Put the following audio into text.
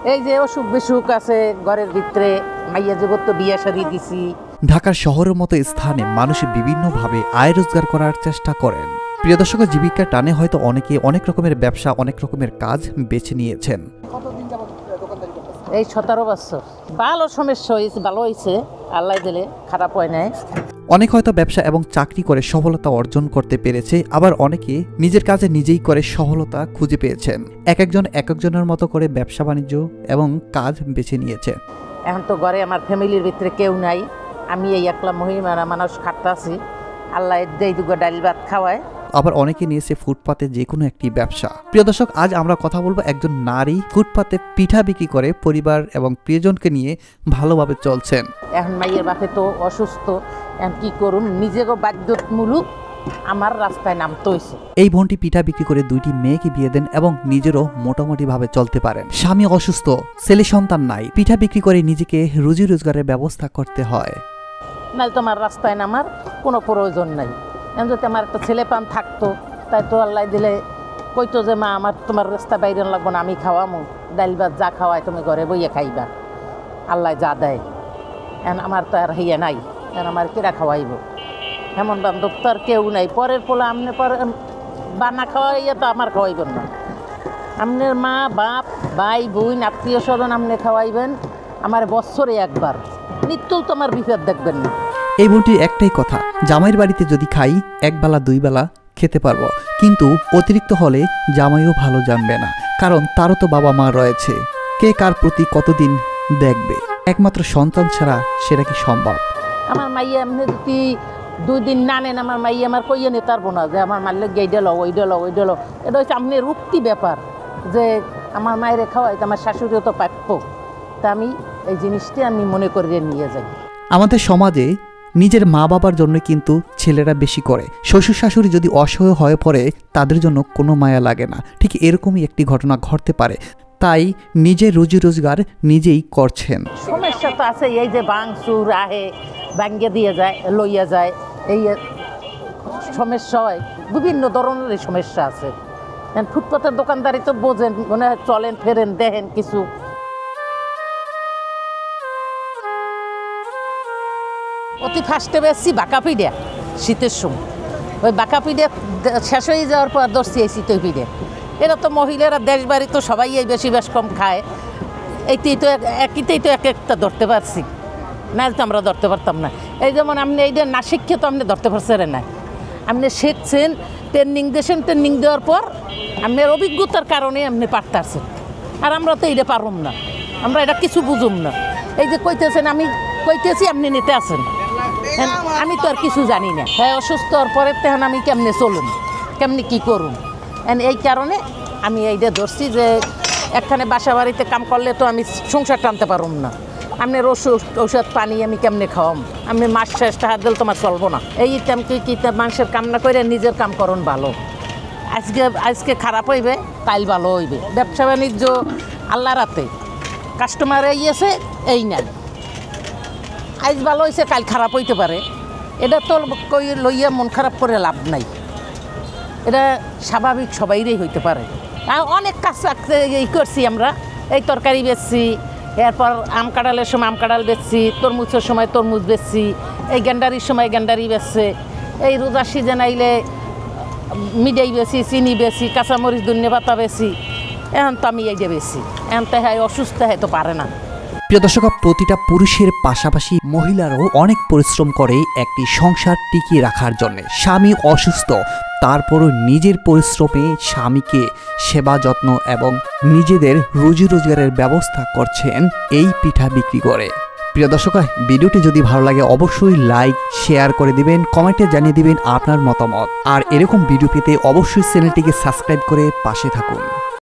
এই যে অসুখ বিসুখ আছে ঘরের ভিতরে, মাইয়া জগৎ তো বিয়া শাদী দিছি। ঢাকার শহরের মতো স্থানে মানুষ বিভিন্নভাবে আয় রোজগার করার চেষ্টা করেন। প্রিয় দর্শক, জীবিকার টানে হয়তো অনেকে অনেক রকমের ব্যবসা, অনেক রকমের কাজ বেছে নিয়েছেন। এই 17 বছর। ভালো সমস্যা হয়েছে, ভালো হয়েছে, আল্লাহ দিলে খারাপ হয় নাই। অনেক হয়তো ব্যবসা এবং চাকরি করে সফলতা অর্জন করতে পেরেছে, আবার অনেকে নিজের কাজে নিজেই করে সফলতা খুঁজে পেয়েছেন। একজন একজনের মতো করে ব্যবসা বাণিজ্য এবং কাজ বেছে নিয়েছে। এখন তো ঘরে আমার ফ্যামিলির ভিতরে কেউ নাই, আমি এই একলা মহিলা মানুষ খাটতাছি, আল্লাহ এই দুগো ডাল ভাত খাওয়ায়। আবার অনেকে নিয়েছে ফুটপাতে যে কোনো একটি ব্যবসা। প্রিয় দর্শক, আজ আমরা কথা বলবো একজন নারী ফুটপাতে পিঠা বিক্রি করে পরিবার এবং প্রিয়জনকে নিয়ে ভালোভাবে চলছেন। এখন মাইয়ের বাপে তো অসুস্থ, এখন কি করুন, নিজেকে বাধ্যতামূলক আমার রাস্তায় নামতে হয়েছে। এই বোনটি পিঠা বিক্রি করে 2টি মেয়েকে বিয়ে দেন এবং নিজেরও মোটামুটি ভাবে চলতে পারেন। স্বামী অসুস্থ, ছেলে সন্তান নাই, পিঠা বিক্রি করে নিজেকে রুজি রোজগারের ব্যবস্থা করতে হয়। নাহলে তোমার রাস্তায় নামার কোনো প্রয়োজন নাই। এখন যদি আমার একটা ছেলে পান থাকতো, তাই তো আল্লাহ দিলে কইতো যে মা আমার তোমার রাস্তা বাইরে লাগবো না, আমি খাওয়ামো, ডাল ভাত যা খাওয়াই তুমি ঘরে বইয়ে খাইবা, আল্লাহ যা দেয়। এখন আমার তো আর হইয়া নাই, এখন আমার কেরা খাওয়াইব, এমন বান্ধব তো আর কেউ নাই। পরের পোলা আমনে পরে বানা খাওয়াইয়া তো আমার খাওয়াইবেন না, আপনার মা বাপ ভাই বোন আত্মীয় স্বজন আপনি খাওয়াইবেন, আমার বছরে একবার, নিত্যও তো আমার বিপদ দেখবেন না। এই বোনটির একটাই কথা, জামাইয়ের বাড়িতে যদি খাই একবেলা 2 বেলা খেতে পারবো, কিন্তু অতিরিক্ত হলে জামাইও ভালো জানবে না, কারণ তারও তো বাবা মা রয়েছে, কে কার প্রতি কতদিন দেখবে। একমাত্র সন্তান ছাড়া সেটা কি সম্ভব? আমার মাইয়া এমনি যদি 2 দিন না নেন, আমার মাইয়া আমার কইয়ে নিতে পারবো না যে আমার মারলে গেইডে লো ওইডে লো ওইডে লো। এটা হচ্ছে আপনি রুক্তি ব্যাপার যে আমার মায়েরে খাওয়াই, আমার শাশুড়িও তো প্রাপ্য, তা আমি এই জিনিসটি আমি মনে করে নিয়ে যাই। আমাদের সমাজে নিজের মা বাবার জন্য কিন্তু ছেলেরা বেশি করে, শ্বশুর শাশুড়ি যদি অসহায় হয়ে পড়ে তাদের জন্য কোনো মায়া লাগে না। ঠিক এরকমই একটি ঘটনা ঘটতে পারে, তাই নিজের রুজি রোজগার নিজেই করছেন। সমস্যা তো আছে, এই যে বাংসুর আহে ভাঙ্গে দিয়ে যায় লইয়া যায়, এই সমস্যা হয়, বিভিন্ন ধরনের সমস্যা আছে। ফুটপাতের দোকানদারি তো বোঝেন, মানে চলেন ফেরেন দেখেন কিছু। অতি ফার্স্টে বেশি বাঁকা পিঠে শীতের সময়, ওই বাঁকা পিঠে শেষ হয়ে যাওয়ার পর ধরছি এই শীতের পিঠে। এরা তো মহিলারা দেশ বাড়ি তো সবাই এই বেশি বেশ কম খায়, এইতেই তো একইতেই তো এক একটা ধরতে পারছি, না তো আমরা ধরতে পারতাম না। এই যেমন আপনি এইটা না শিখে তো আপনি ধরতে পারছেন না, আপনি শিখছেন, ট্রেনিং দিয়েছেন, ট্রেনিং দেওয়ার পর আপনার অভিজ্ঞতার কারণে আপনি পারতেছেন, আর আমরা তো এইটা পারুম না, আমরা এটা কিছু বুঝুম না। এই যে কইতেছেন আমি কইতেছি, আপনি নিতে আসেন, আমি তো আর কিছু জানি না। হ্যাঁ, অসুস্থ হওয়ার পরে তখন আমি কেমনে চলুন, কেমনি কী করুন, এই কারণে আমি এইটা ধরছি যে একখানে বাসা বাড়িতে কাম করলে তো আমি সংসার টানতে পারুম না, আপনার ঔষধ পানি আমি কেমনে খাওয়াম, আমি মাস শেষ টাকা দিলে তোমার চলবো না। এই টাইমকে কি মানুষের কাম না করে নিজের কাম করুন ভালো। আজকে খারাপ হইবে, কাল ভালো হইবে। ব্যবসা বাণিজ্য আল্লাহ রাতে, কাস্টমার ইয়েছে এই নাই, আজ ভালো হয়েছে কাল খারাপ হইতে পারে, এটা তো কই লইয়া মন খারাপ করে লাভ নাই, এটা স্বাভাবিক সবাইরই হইতে পারে। আর অনেক কাজ এই করছি আমরা, এই তরকারি বেচছি, এরপর আম কাঁঠালের সময় আম কাঁঠাল বেচছি, তরমুজের সময় তরমুজ বেচছি, এই গেন্ডারির সময় গেন্ডারি বেচছে, এই রোজার সিজন আইলে মিঠাই বেশি, চিনি বেশি, কাঁচামরিচ ধনিয়া পাতা বেশি। এখন তো আমি এই যে বেশি, এখন তো হ্যাঁ অসুস্থ হ্যাঁ তো পারে না। প্রিয় দর্শক, প্রতিটা পুরুষের পাশাপাশি মহিলারাও অনেক পরিশ্রম করে একটি সংসার টিকিয়ে রাখার জন্য। স্বামী অসুস্থ, তারপরও নিজের পরিশ্রমে স্বামীকে সেবা যত্ন এবং নিজেদের রুজি রোজগারের ব্যবস্থা করছেন এই পিঠা বিক্রি করে। প্রিয় দর্শক, ভিডিওটি যদি ভালো লাগে অবশ্যই লাইক শেয়ার করে দিবেন, কমেন্টে জানিয়ে দিবেন আপনার মতামত, আর এরকম ভিডিও পেতে অবশ্যই চ্যানেলটিকে সাবস্ক্রাইব করে পাশে থাকুন।